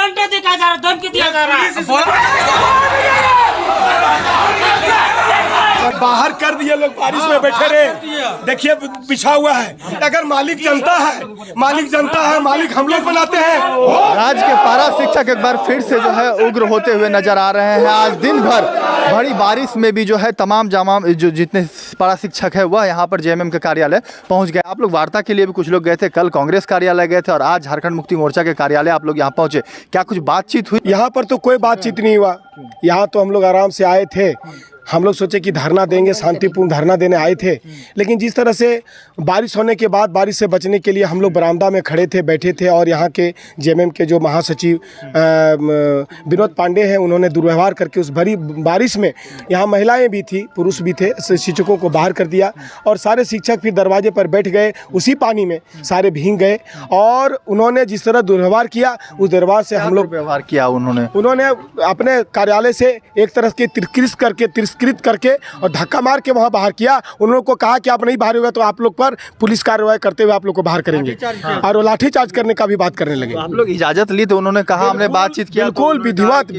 डंडा दिखाया जा रहा है, धमकी दिया जा रहा है। बाहर कर दिए लोग, बारिश में बैठे रहे। देखिए बिछा हुआ है। अगर मालिक जनता है, मालिक हम लोग बनाते हैं। राज्य के पारा शिक्षक एक बार फिर से जो है उग्र होते हुए नजर आ रहे हैं। आज दिन भर बड़ी बारिश में भी जो है तमाम जो जितने पारा शिक्षक है वह यहाँ पर जेएमएम के कार्यालय पहुँच गए। आप लोग वार्ता के लिए भी कुछ लोग गए थे, कल कांग्रेस कार्यालय गए थे और आज झारखंड मुक्ति मोर्चा के कार्यालय आप लोग यहाँ पहुँचे। क्या कुछ बातचीत हुई? यहाँ पर तो कोई बातचीत नहीं हुआ। यहाँ तो हम लोग आराम से आए थे। हम लोग सोचे कि धरना देंगे, शांतिपूर्ण धरना देने आए थे, लेकिन जिस तरह से बारिश होने के बाद बारिश से बचने के लिए हम लोग बरामदा में खड़े थे, बैठे थे और यहाँ के जेएमएम के जो महासचिव विनोद पांडे हैं, उन्होंने दुर्व्यवहार करके उस भरी बारिश में यहाँ महिलाएं भी थी, पुरुष भी थे, शिक्षकों को बाहर कर दिया और सारे शिक्षक फिर दरवाजे पर बैठ गए। उसी पानी में सारे भीग गए और उन्होंने जिस तरह दुर्व्यवहार किया, उस दुर्व्यवहार से हम लोग व्यवहार किया। उन्होंने अपने कार्यालय से एक तरह के तिरस्कृत करके और धक्का मार के वहां बाहर किया। उन्होंने को कहा कि आप नहीं बाहर होगा तो आप लोग पर पुलिस कार्रवाई करते हुए आप लोग को बाहर करेंगे और वो लाठीचार्ज करने का भी बात करने लगे। आप लोग इजाजत ली तो उन्होंने कहा हमने बातचीत किया, बिल्कुल विधिवत,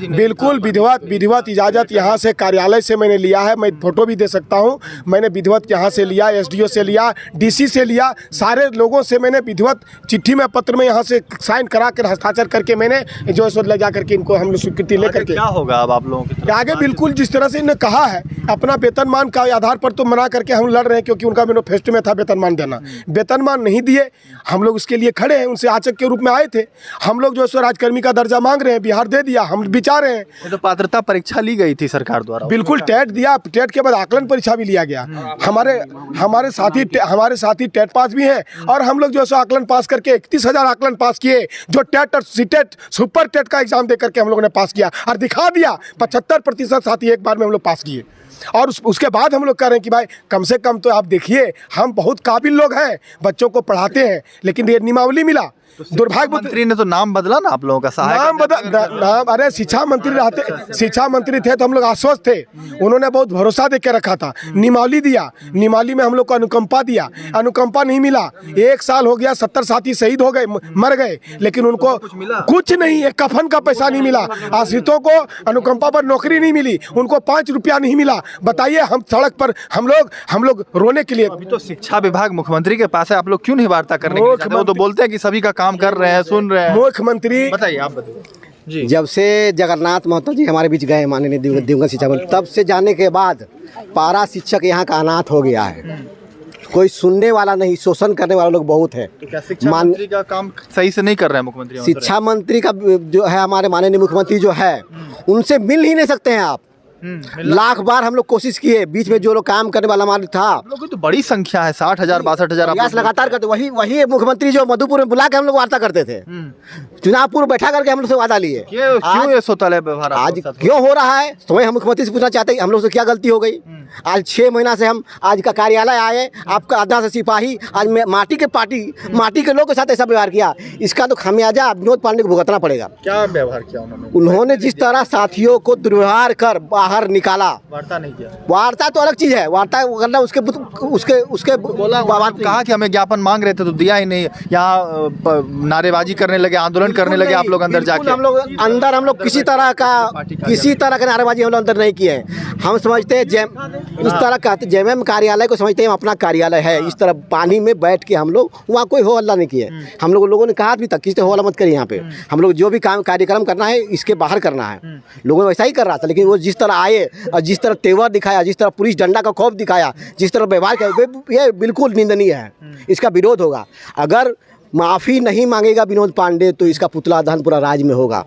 बिल्कुल विधिवत इजाजत यहाँ से कार्यालय से मैंने लिया है। मैं फोटो भी दे सकता हूँ। मैंने विधिवत यहाँ से लिया, एसडीओ से लिया, डीसी से लिया, सारे लोगों से मैंने विधिवत चिट्ठी में पत्र में यहाँ से साइन करा कर हस्ताक्षर करके मैंने जो है ले जा करके इनको हम लोग स्वीकृति लेकर के क्या होगा अब आप लोगों के आगे। बिल्कुल जिस तरह से इन्होंने कहा है, अपना वेतनमान का आधार पर तो मना करके हम लड़ रहे हैं, क्योंकि उनका मैनिफेस्टो में था वेतनमान देना। वेतनमान नहीं दिए, हम लोग उसके लिए खड़े हैं। उनसे याचक के रूप में आए थे। हम लोग जो है राजकर्मी का दर्जा मांग रहे हैं, बिहार दे दिया, हम विचार रहे हैं। तो पात्रता परीक्षा ली गई थी सरकार द्वारा, बिल्कुल टेट दिया, टेट के बाद आकलन परीक्षा भी लिया गया। हमारे साथी टेट पास भी हैं और हम लोग जो है आकलन पास करके 31,000 आकलन पास किए, जो टेट और सीटेट सुपर टेट का एग्जाम दे करके हम लोगों ने पास किया और दिखा दिया। 75% साथी एक बार में हम लोग पास किए और उसके बाद हम लोग कह रहे हैं कि भाई कम से कम तो आप देखिए, हम बहुत काबिल लोग हैं, बच्चों को पढ़ाते हैं, लेकिन ये नियमावली मिला। दुर्भाग्य मंत्री ने तो नाम बदला ना आप लोगों का, नाम अरे शिक्षा मंत्री थे तो हम लोग आश्वस्त थे। उन्होंने बहुत भरोसा दे के रखा था, नियमावली दिया, नियमावली में हम लोग को अनुकंपा दिया, अनुकंपा नहीं मिला। 1 साल हो गया, 70 साथी शहीद हो गए, मर गए, लेकिन उनको कुछ नहीं, एक कफन का पैसा नहीं मिला। आश्रितों को अनुकंपा पर नौकरी नहीं मिली, उनको 5 रुपया नहीं मिला। बताइए, हम सड़क पर हम लोग रोने के लिए। अभी तो शिक्षा विभाग मुख्यमंत्री के पास है, आप लोग क्यों नहीं वार्ता करने के लिए? वो तो बोलते हैं कि सभी का काम कर रहे हैं, सुन रहे हैं। मुख्यमंत्री बताइए, आप बताइए जी। जब से जगन्नाथ महतो जी हमारे बीच गए, माननीय दिवंगत शिक्षा मंत्री, तब से जाने के बाद पारा शिक्षक यहाँ का अनाथ हो गया है। कोई सुनने वाला नहीं, शोषण करने वाले लोग बहुत है। तो क्या शिक्षा मंत्री का काम सही से नहीं कर रहे हैं मुख्यमंत्री? शिक्षा मंत्री का जो है, हमारे माननीय मुख्यमंत्री जो है, उनसे मिल ही नहीं सकते हैं आप। लाख बार हम लोग कोशिश किए, बीच में जो लोग काम करने वाला हमारे था, लोगों की तो बड़ी संख्या है, 60,000 62,000 प्रयास लगातार करते। वही मुख्यमंत्री जो मधुपुर में बुला के हम लोग वार्ता करते थे, चुनाव पूर्व बैठा करके हम लोग से वादा लिए। क्यों ये सोतले व्यवहार आज क्यों हो रहा है? तो हम मुख्यमंत्री से पूछना चाहते हैं, हम लोग से क्या गलती हो गई? आज 6 महीना से हम आज का कार्यालय आए, आपका आधा से सिपाही आज माटी के लोग के साथ ऐसा व्यवहार किया, इसका तो खामियाजा विनोद पांडे को भुगतना पड़ेगा। क्या व्यवहार किया उन्होंने? जिस तरह साथियों को दुर्व्यवहार कर बाहर निकाला। वार्ता नहीं किया। वार्ता तो अलग चीज है, वार्ता करना उसके बोला कहा कि हमें ज्ञापन मांग रहे थे तो दिया ही नहीं। यहाँ नारेबाजी करने लगे, आंदोलन करने लगे आप लोग अंदर जाके। हम लोग किसी तरह का नारेबाजी हम लोग अंदर नहीं किए। हम समझते हैं इस तरह का जेएमएम कार्यालय को समझते हैं अपना कार्यालय है। इस तरह पानी में बैठ के हम लोग वहाँ कोई हो हल्ला नहीं किए। हम लोगों ने कहा भी तक किसी हो हल्ला मत करिए यहाँ पे। हम लोग जो भी कार्यक्रम करना है इसके बाहर करना है। लोगों ने वैसा ही कर रहा था, लेकिन वो जिस तरह आए और जिस तरह तेवर दिखाया, जिस तरह पुलिस डंडा का खौफ दिखाया, जिस तरह व्यवहार किया, ये बिल्कुल निंदनीय है। इसका विरोध होगा। अगर माफ़ी नहीं मांगेगा विनोद पांडे तो इसका पुतला दहन पूरा राज्य में होगा।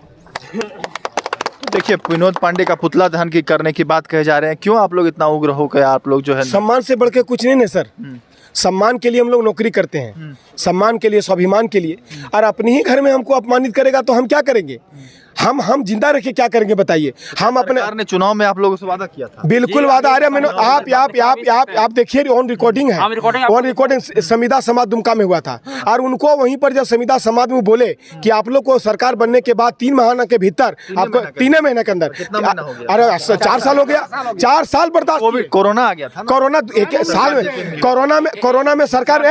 देखिए, विनोद पांडे का पुतला दहन की करने की बात कहे जा रहे हैं। क्यों आप लोग इतना उग्र हो गए? आप लोग जो है, सम्मान से बढ़ के कुछ नहीं है सर। सम्मान के लिए हम लोग नौकरी करते हैं, सम्मान के लिए, स्वाभिमान के लिए। और अपने ही घर में हमको अपमानित करेगा तो हम क्या करेंगे? हम जिंदा रह के क्या करेंगे बताइए। हम अपने सरकार ने चुनाव में आप लोगों से वादा किया था। बिल्कुल वादा आ रहा है। मैंने आप देखिए ऑन रिकॉर्डिंग है, ऑन रिकॉर्डिंग संविदा समाज दुमका में हुआ था और उनको वहीं पर जब संविदा समाज में बोले कि आप लोग को सरकार बनने के बाद 3 महीने के भीतर आपको 3 महीने के अंदर, अरे 4 साल हो गया, 4 साल बर्दाश्त, कोरोना आ गया था, कोरोना एक साल में, कोरोना में सरकार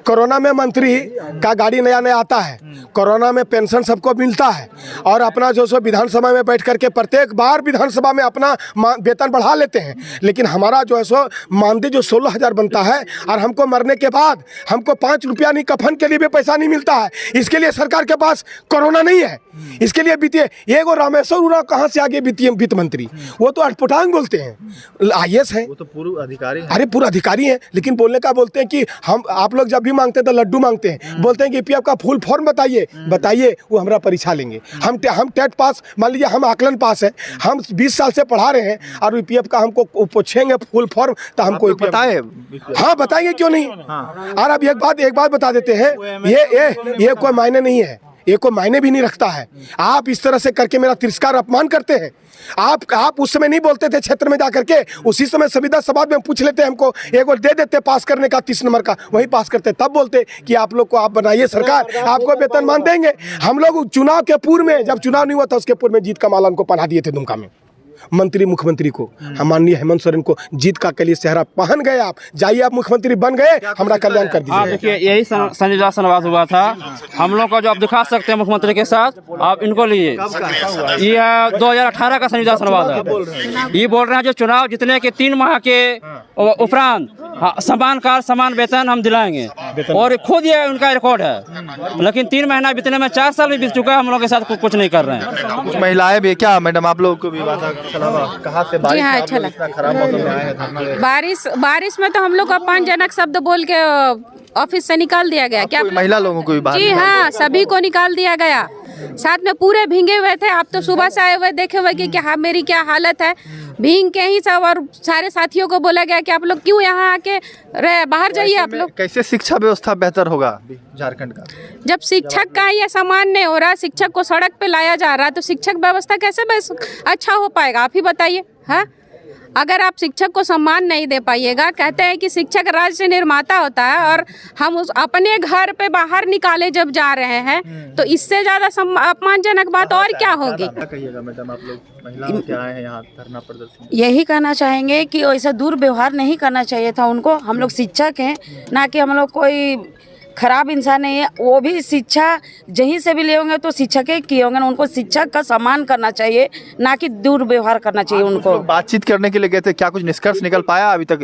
कोरोना में मंत्री का गाड़ी नया आता है, कोरोना में पेंशन सबको मिलता है और अपना जो सो विधानसभा में बैठ करके प्रत्येक बार विधानसभा में अपना वेतन बढ़ा लेते हैं। लेकिन हमारा जो है सो मानदेय जो 16,000 बनता है और हमको मरने के बाद हमको 5 रुपया नहीं, कफन के लिए भी पैसा नहीं मिलता है। इसके लिए सरकार के पास कोरोना नहीं है। इसके लिए वित्तीय एगो रामेश्वर उरांव कहाँ से आगे वित्त मंत्री, वो तो अटपटांग बोलते हैं, IAS है, वो तो पूर्व अधिकारी है। अरे पूरा अधिकारी है, लेकिन बोलने का बोलते हैं कि हम आप लोग जब भी मांगते हैं तो लड्डू मांगते हैं, बोलते हैं कि PF का फुल फॉर्म बताइए वो हमारा परीक्षा लेंगे। हम टेट पास, मान लीजिए हम आकलन पास है, हम 20 साल से पढ़ा रहे हैं और PF का हमको पूछेंगे फुल फॉर्म तो हमको बताए। हाँ बताएंगे, क्यों नहीं। और अब एक बात बता देते हैं, ये कोई मायने नहीं है, ये कोई मायने भी नहीं रखता है। आप इस तरह से करके मेरा तिरस्कार अपमान करते हैं। आप उस समय नहीं बोलते थे क्षेत्र में जाकर के, उसी समय संविदा समाज में पूछ लेते, हमको एक और दे देते पास करने का 30 नंबर का, वही पास करते, तब बोलते कि आप लोग को आप बनाइए सरकार, आपको वेतन मान देंगे। हम लोग चुनाव के पूर्व में, जब चुनाव नहीं हुआ था उसके पूर्व में जीत का माला उनको पहना दिए थे दुमका में, मंत्री मुख्यमंत्री को, हम माननीय हेमंत सोरेन को जीत का के लिए सेहरा पहन गए। आप जाइए, आप मुख्यमंत्री बन गए, हमारा कल्याण कर दीजिए। देखिए यही संविदा संवाद हुआ था हम लोग का, जो आप दिखा सकते हैं मुख्यमंत्री के साथ, आप इनको लिए, ये 2018 का संविदा संवाद है। ये बोल रहे हैं जो चुनाव जीतने के 3 माह के उपरांत समान कार्य समान वेतन हम दिलाएंगे, और खुद ये उनका रिकॉर्ड है। लेकिन 3 महीना बीतने में 4 साल भी बीत चुका है, हम लोग के साथ कुछ नहीं कर रहे हैं। कुछ महिलाएं भी क्या मैडम, आप लोगों को भी वादा कहाँ से बारिश, हाँ, आप लोग इतना खराब मौसम में आए हैं धरना देने? बारिश में तो हम लोग अपमानजनक शब्द बोल के ऑफिस से निकाल दिया गया। क्या महिला लोगों को भी बाहर? जी हाँ, सभी को निकाल दिया गया, साथ में पूरे भींगे हुए थे। आप तो सुबह से आए हुए देखे हुए कि क्या मेरी क्या हालत है, भींग के ही सब। और सारे साथियों को बोला गया कि आप लोग क्यों यहाँ आके बाहर जाइए आप लोग। कैसे शिक्षा व्यवस्था बेहतर होगा झारखंड का, जब शिक्षक का ये सम्मान नहीं हो रहा, शिक्षक को सड़क पे लाया जा रहा है, तो शिक्षक व्यवस्था कैसे अच्छा हो पाएगा, आप ही बताइए। हाँ, अगर आप शिक्षक को सम्मान नहीं दे पाइएगा, कहते हैं कि शिक्षक राष्ट्र निर्माता होता है, और हम उस अपने घर पे बाहर निकाले जब जा रहे हैं, तो इससे ज्यादा अपमानजनक बात और क्या होगी। कहिएगा मैडम, आप लोग महिलाओं के आए हैं यहाँ धरना प्रदर्शन? यही कहना चाहेंगे कि ऐसा दुर्व्यवहार नहीं करना चाहिए था उनको। हम लोग शिक्षक हैं, ना कि हम लोग कोई खराब इंसान नहीं है। वो भी शिक्षा जहीं से भी ले होंगे तो शिक्षक ही किए होंगे, उनको शिक्षक का सम्मान करना चाहिए, ना कि दुर्व्यवहार करना चाहिए उनको। बातचीत करने के लिए गए थे, क्या कुछ निष्कर्ष निकल पाया अभी तक?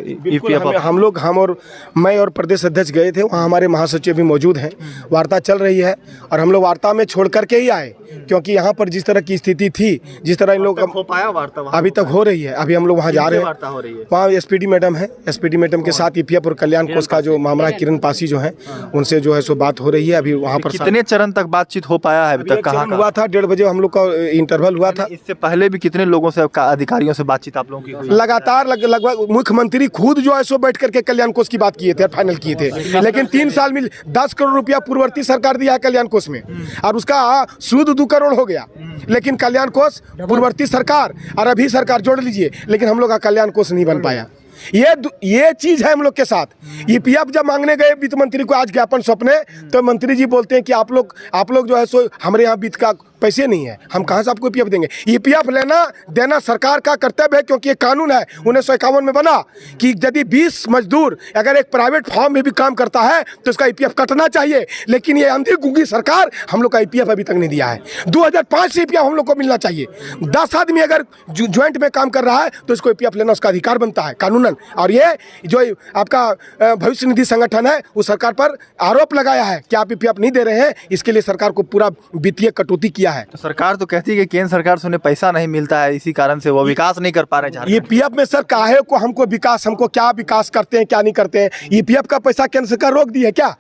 मैं और प्रदेश अध्यक्ष गए थे, वहाँ हमारे महासचिव भी मौजूद हैं, वार्ता चल रही है और हम लोग वार्ता में छोड़ करके ही आए, क्योंकि यहाँ पर जिस तरह की स्थिति थी, जिस तरह इन लोग हो पाया वार्ता अभी तक हो रही है। अभी हम लोग वहाँ जा रहे हैं, वहाँ SPD मैडम है, SPD मैडम के साथ EPF और कल्याण कोष का जो मामला है, किरण पासी जो है, उनसे जो है सो बात हो रही है। अभी वहाँ पर कितने चरण तक बातचीत हो पाया है अभी तक? कहाँ हुआ था? 1:30 बजे हम लोग का इंटरवल हुआ था। इससे पहले भी कितने लोगों से, अधिकारियों से बातचीत आप लोगों की हुई? लगातार लगभग मुख्यमंत्री खुद जो है सो बैठ करके कल्याण कोष की बात किए थे, फाइनल किए थे। लेकिन 3 साल में 10 करोड़ रुपया पूर्ववर्ती सरकार दिया है कल्याण कोष में, और उसका सूद 2 करोड़ हो गया। लेकिन कल्याण कोष पूर्ववर्ती सरकार और अभी सरकार जोड़ लीजिए, लेकिन हम लोग का कल्याण कोष नहीं बन पाया। ये चीज है हम लोग के साथ। EPF जब मांगने गए वित्त मंत्री को आज ज्ञापन सौंपने, तो मंत्री जी बोलते हैं कि आप लोग जो है सो हमारे यहाँ वित्त का पैसे नहीं है, हम कहाँ से आपको EPF देंगे। EPF लेना देना सरकार का कर्तव्य है, क्योंकि ये कानून है 1951 में बना कि यदि 20 मजदूर अगर एक प्राइवेट फॉर्म में भी काम करता है तो उसका EPF कटना चाहिए। लेकिन ये अंधी गुंगी सरकार हम लोग का EPF अभी तक नहीं दिया है। 2005 से EPF हम लोग को मिलना चाहिए। 10 आदमी अगर ज्वाइंट में काम कर रहा है तो इसको EPF लेना उसका अधिकार बनता है कानूनन। और ये जो आपका भविष्य निधि संगठन है, वो सरकार पर आरोप लगाया है कि आप EPF नहीं दे रहे हैं, इसके लिए सरकार को पूरा वित्तीय कटौती किया है। तो सरकार तो कहती है कि केंद्र सरकार से उन्हें पैसा नहीं मिलता है, इसी कारण से वो विकास नहीं कर पा रहे हैं। EPF में सर काहे को हमको विकास, हमको क्या विकास करते हैं क्या नहीं करते हैं। EPF का पैसा केंद्र सरकार रोक दी है क्या?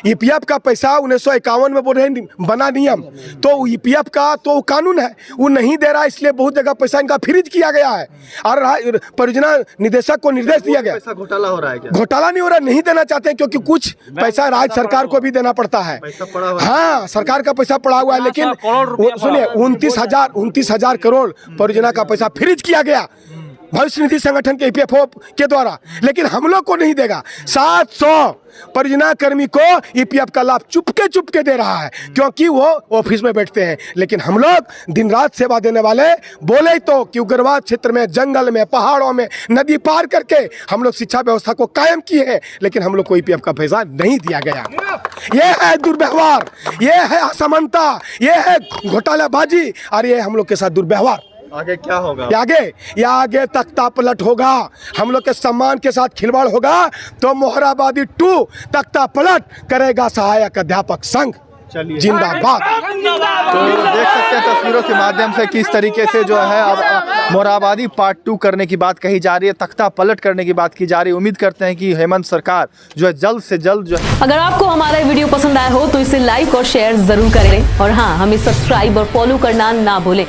ईपीएफ का पैसा 1951 में बोल रहे हैं बना नियम, तो ईपीएफ का तो कानून है, वो नहीं दे रहा, इसलिए बहुत जगह पैसा इनका फ्रीज किया गया है और परियोजना निदेशक को निर्देश दिया गया। पैसा घोटाला हो रहा है क्या? घोटाला नहीं हो रहा, नहीं देना चाहते हैं क्योंकि कुछ पैसा राज्य सरकार को भी देना पड़ता है। हाँ, सरकार का पैसा पड़ा हुआ है, लेकिन सुनिए 29,000 करोड़ परियोजना का पैसा फ्रीज किया गया भविष्य निधि संगठन के ईपीएफओ के द्वारा, लेकिन हम लोग को नहीं देगा। 700 परियोजना कर्मी को ईपीएफ का लाभ चुपके दे रहा है क्योंकि वो ऑफिस में बैठते हैं, लेकिन हम लोग दिन रात सेवा देने वाले बोले तो कि उग्रवाद क्षेत्र में, जंगल में, पहाड़ों में, नदी पार करके हम लोग शिक्षा व्यवस्था को कायम किए हैं, लेकिन हम लोग को ईपीएफ का पैसा नहीं दिया गया। ये है दुर्व्यवहार, ये है असमानता, ये है घोटालाबाजी और ये हम लोग के साथ दुर्व्यवहार। आगे क्या होगा? आगे तख्ता पलट होगा, हम लोग के सम्मान के साथ खिलवाड़ होगा तो मोहराबादी 2 तख्ता पलट करेगा सहायक अध्यापक संघ। जिंदाबाद। तो देख सकते हैं तस्वीरों के माध्यम से किस तरीके से जो है अब मोराबादी पार्ट 2 करने की बात कही जा रही है, तख्ता पलट करने की बात की जा रही है। उम्मीद करते हैं कि हेमंत सरकार जो है जल्द से जल्द जो है। अगर आपको हमारा वीडियो पसंद आया हो तो इसे लाइक और शेयर जरूर करें और हाँ, हमें सब्सक्राइब और फॉलो करना ना भूलें।